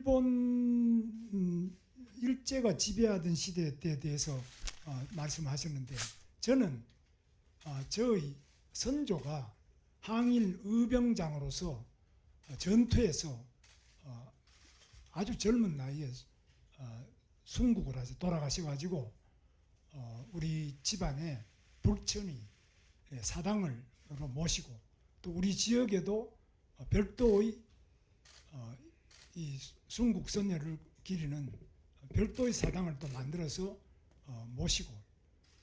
일본 일제가 지배하던 시대에 대해서 말씀하셨는데, 저는 저의 선조가 항일 의병장으로서 전투에서 아주 젊은 나이에 순국을 하셔 돌아가셔가지고 우리 집안에 불천이 사당을 모시고, 또 우리 지역에도 별도의 이 순국 선열을 기리는 별도의 사당을 또 만들어서 모시고,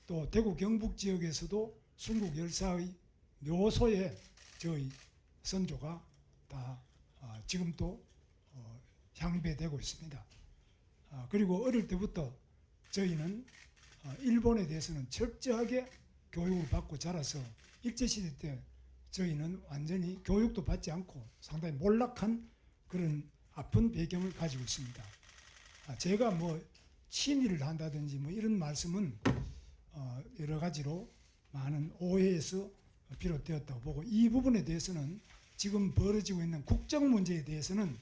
또 대구 경북 지역에서도 순국 열사의 묘소에 저희 선조가 다 지금도 향배되고 있습니다. 그리고 어릴 때부터 저희는 일본에 대해서는 철저하게 교육을 받고 자라서 일제시대 때 저희는 완전히 교육도 받지 않고 상당히 몰락한 그런 아픈 배경을 가지고 있습니다. 제가 뭐 친일을 한다든지 뭐 이런 말씀은 여러 가지로 많은 오해에서 비롯되었다고 보고, 이 부분에 대해서는 지금 벌어지고 있는 국정 문제에 대해서는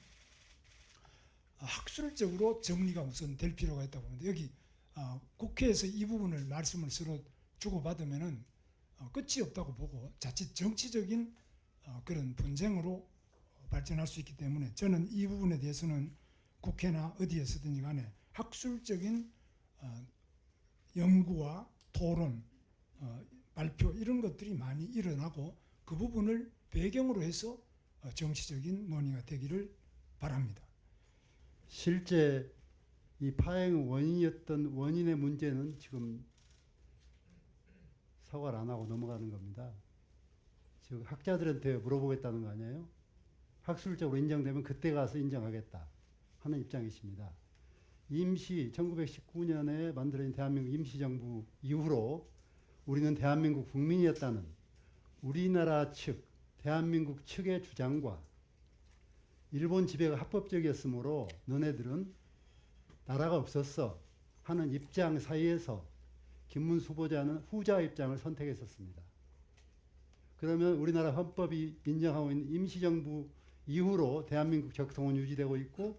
학술적으로 정리가 우선 될 필요가 있다고 봅니다. 여기 국회에서 이 부분을 말씀을 서로 주고받으면은 끝이 없다고 보고 자칫 정치적인 그런 분쟁으로 발전할 수 있기 때문에, 저는 이 부분에 대해서는 국회나 어디에서든지 간에 학술적인 연구와 토론, 발표 이런 것들이 많이 일어나고 그 부분을 배경으로 해서 정치적인 논의가 되기를 바랍니다. 실제 이 파행 원인이었던 원인의 문제는 지금 사과를 안 하고 넘어가는 겁니다. 즉 학자들한테 물어보겠다는 거 아니에요? 학술적으로 인정되면 그때 가서 인정하겠다 하는 입장이십니다. 임시 1919년에 만들어진 대한민국 임시정부 이후로 우리는 대한민국 국민이었다는 우리나라 측, 대한민국 측의 주장과 일본 지배가 합법적이었으므로 너네들은 나라가 없었어 하는 입장 사이에서 김문수 후보자는 후자 입장을 선택했었습니다. 그러면 우리나라 헌법이 인정하고 있는 임시정부 이후로 대한민국 적통은 유지되고 있고,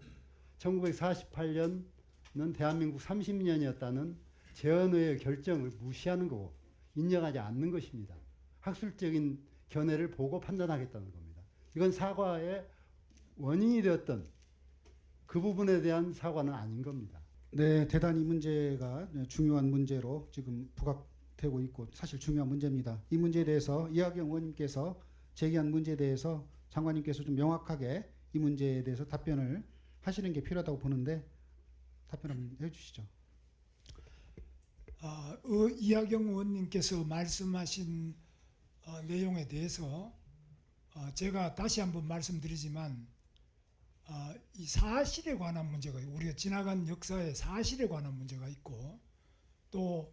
1948년은 대한민국 30년이었다는 재헌의의 결정을 무시하는 거고 인정하지 않는 것입니다. 학술적인 견해를 보고 판단하겠다는 겁니다. 이건 사과의 원인이 되었던 그 부분에 대한 사과는 아닌 겁니다. 네, 대단히 문제가 중요한 문제로 지금 부각되고 있고 사실 중요한 문제입니다. 이 문제에 대해서 이학영 의원님께서 제기한 문제에 대해서 장관님께서 좀 명확하게 이 문제에 대해서 답변을 하시는 게 필요하다고 보는데 답변 한번 해주시죠. 이학영 의원님께서 말씀하신 내용에 대해서 제가 다시 한번 말씀드리지만, 이 사실에 관한 문제가, 우리가 지나간 역사의 사실에 관한 문제가 있고, 또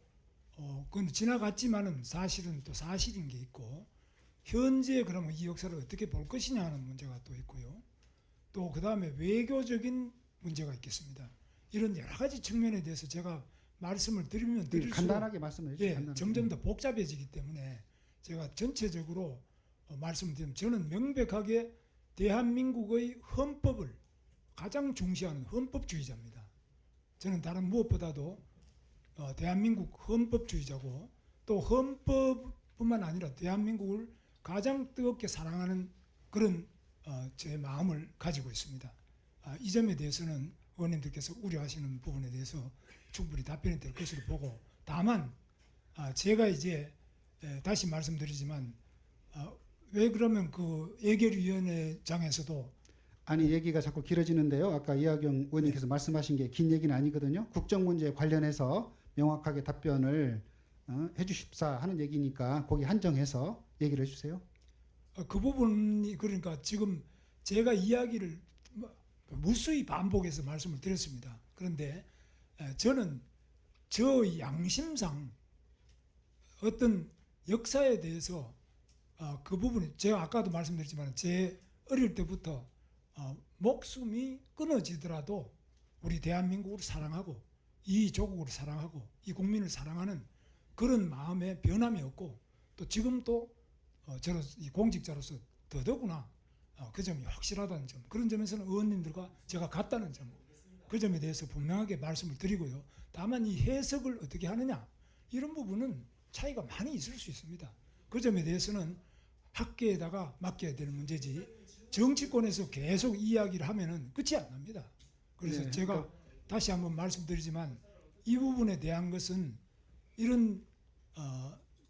그건 지나갔지만은 사실은 또 사실인 게 있고, 현재 그러면 이 역사를 어떻게 볼 것이냐 하는 문제가 또 있고요. 또 그 다음에 외교적인 문제가 있겠습니다. 이런 여러 가지 측면에 대해서 제가 말씀을 드리면 드릴수록 간단하게 말씀해 주시죠. 점점 더 복잡해지기 때문에 제가 전체적으로 말씀드리면, 저는 명백하게 대한민국의 헌법을 가장 중시하는 헌법주의자입니다. 저는 다른 무엇보다도 대한민국 헌법주의자고, 또 헌법뿐만 아니라 대한민국을 가장 뜨겁게 사랑하는 그런 제 마음을 가지고 있습니다. 이 점에 대해서는 의원님들께서 우려하시는 부분에 대해서 충분히 답변이 될 것으로 보고, 다만 제가 이제 다시 말씀드리지만, 왜 그러면 그 예결위원회장에서도 아니 얘기가 자꾸 길어지는데요. 아까 이학영 의원님께서 말씀하신 게 긴 얘기는 아니거든요. 국정 문제에 관련해서 명확하게 답변을 해주십사 하는 얘기니까 거기 한정해서 얘기를 해주세요. 그 부분이, 그러니까 지금 제가 이야기를 무수히 반복해서 말씀을 드렸습니다. 그런데 저는 저 양심상 어떤 역사에 대해서 그 부분이, 제가 아까도 말씀드렸지만 제 어릴 때부터 목숨이 끊어지더라도 우리 대한민국을 사랑하고 이 조국을 사랑하고 이 국민을 사랑하는 그런 마음에 변함이 없고, 또 지금도 저로서 이 공직자로서 더더구나 그 점이 확실하다는 점, 그런 점에서는 의원님들과 제가 같다는 점, 그 점에 대해서 분명하게 말씀을 드리고요. 다만 이 해석을 어떻게 하느냐 이런 부분은 차이가 많이 있을 수 있습니다. 그 점에 대해서는 학계에다가 맡겨야 되는 문제지 정치권에서 계속 이야기를 하면은 끝이 안 납니다. 그래서 네, 제가 다시 한번 말씀드리지만 이 부분에 대한 것은 이런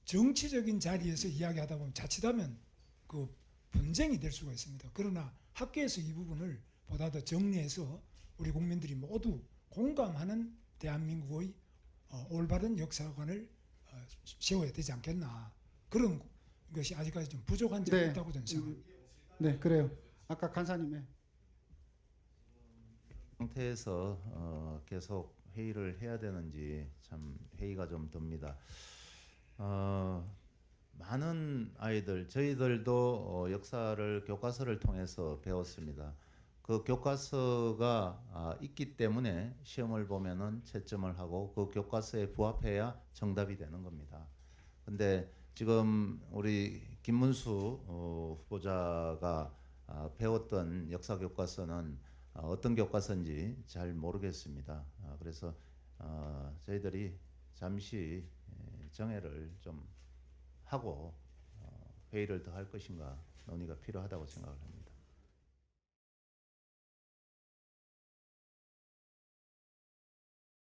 정치적인 자리에서 이야기하다 보면 자칫하면 그 분쟁이 될 수가 있습니다. 그러나 학계에서 이 부분을 보다 더 정리해서 우리 국민들이 모두 공감하는 대한민국의 올바른 역사관을 세워야 되지 않겠나. 그런 것이 아직까지 좀 부족한 점이 네. 있다고 저는 생각합니다. 네, 그래요. 아까 간사님의 상태에서 계속 회의를 해야 되는지 참 회의가 좀 듭니다. 많은 아이들, 저희들도 역사를 교과서를 통해서 배웠습니다. 그 교과서가 있기 때문에 시험을 보면은 채점을 하고 그 교과서에 부합해야 정답이 되는 겁니다. 근데 지금 우리 김문수 후보자가 배웠던 역사 교과서는 어떤 교과서인지 잘 모르겠습니다. 그래서 저희들이 잠시 정회를 좀 하고 회의를 더 할 것인가 논의가 필요하다고 생각을 합니다.